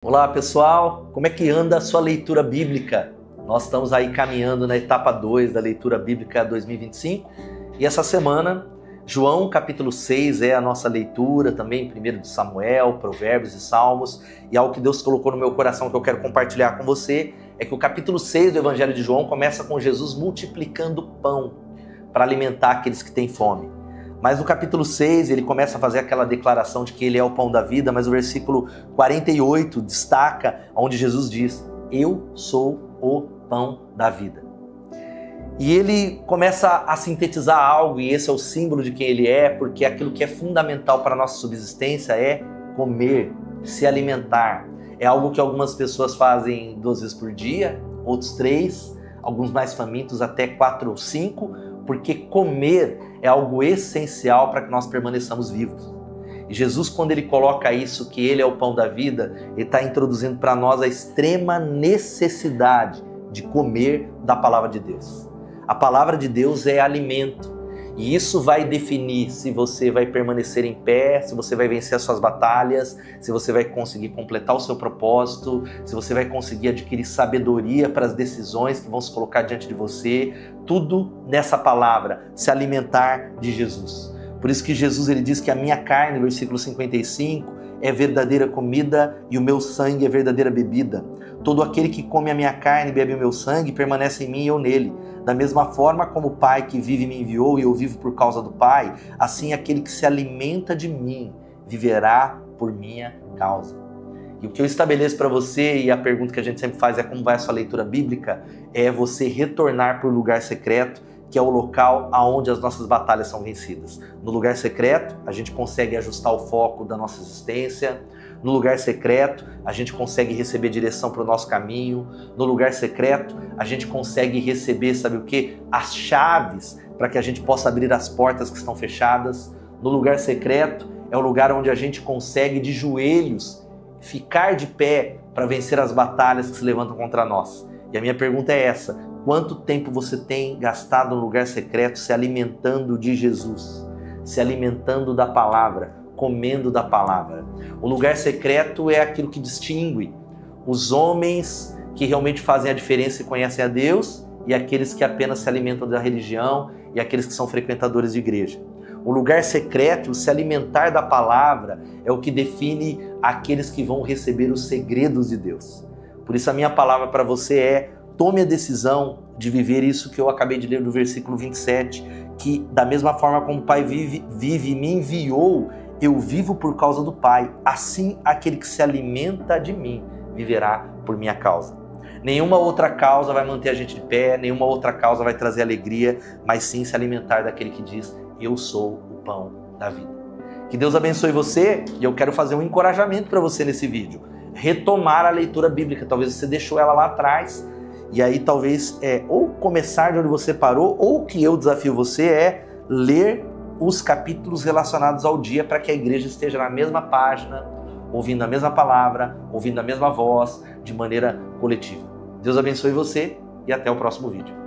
Olá pessoal, como é que anda a sua leitura bíblica? Nós estamos aí caminhando na etapa 2 da leitura bíblica 2025 e essa semana João capítulo 6 é a nossa leitura, também 1 de Samuel, Provérbios e Salmos, e algo que Deus colocou no meu coração que eu quero compartilhar com você é que o capítulo 6 do Evangelho de João começa com Jesus multiplicando pão para alimentar aqueles que têm fome. Mas no capítulo 6 ele começa a fazer aquela declaração de que ele é o pão da vida, mas o versículo 48 destaca onde Jesus diz: eu sou o pão da vida. E ele começa a sintetizar algo, e esse é o símbolo de quem ele é, porque aquilo que é fundamental para a nossa subsistência é comer, se alimentar. É algo que algumas pessoas fazem 2 vezes por dia, outros 3, alguns mais famintos até 4 ou 5, porque comer é algo essencial para que nós permaneçamos vivos. E Jesus, quando ele coloca isso, que ele é o pão da vida, ele está introduzindo para nós a extrema necessidade de comer da palavra de Deus. A palavra de Deus é alimento, e isso vai definir se você vai permanecer em pé, se você vai vencer as suas batalhas, se você vai conseguir completar o seu propósito, se você vai conseguir adquirir sabedoria para as decisões que vão se colocar diante de você. Tudo nessa palavra, se alimentar de Jesus. Por isso que Jesus ele diz que a minha carne, versículo 55, é verdadeira comida e o meu sangue é verdadeira bebida. Todo aquele que come a minha carne e bebe o meu sangue permanece em mim e eu nele. Da mesma forma como o Pai que vive me enviou e eu vivo por causa do Pai, assim aquele que se alimenta de mim viverá por minha causa. E o que eu estabeleço para você, e a pergunta que a gente sempre faz é como vai a sua leitura bíblica, é você retornar para o lugar secreto, que é o local aonde as nossas batalhas são vencidas. No lugar secreto, a gente consegue ajustar o foco da nossa existência. No lugar secreto, a gente consegue receber direção para o nosso caminho. No lugar secreto, a gente consegue receber, sabe o quê? As chaves para que a gente possa abrir as portas que estão fechadas. No lugar secreto, é o lugar onde a gente consegue, de joelhos, ficar de pé para vencer as batalhas que se levantam contra nós. E a minha pergunta é essa: quanto tempo você tem gastado no lugar secreto se alimentando de Jesus, se alimentando da palavra, comendo da palavra? O lugar secreto é aquilo que distingue os homens que realmente fazem a diferença e conhecem a Deus e aqueles que apenas se alimentam da religião e aqueles que são frequentadores de igreja. O lugar secreto, o se alimentar da palavra, é o que define aqueles que vão receber os segredos de Deus. Por isso a minha palavra para você é: tome a decisão de viver isso que eu acabei de ler do versículo 27, que da mesma forma como o Pai vive e me enviou, eu vivo por causa do Pai. Assim, aquele que se alimenta de mim viverá por minha causa. Nenhuma outra causa vai manter a gente de pé, nenhuma outra causa vai trazer alegria, mas sim se alimentar daquele que diz: eu sou o pão da vida. Que Deus abençoe você, e eu quero fazer um encorajamento para você nesse vídeo. Retomar a leitura bíblica, talvez você deixou ela lá atrás, e aí talvez ou começar de onde você parou, ou o que eu desafio você é ler os capítulos relacionados ao dia para que a igreja esteja na mesma página, ouvindo a mesma palavra, ouvindo a mesma voz, de maneira coletiva. Deus abençoe você e até o próximo vídeo.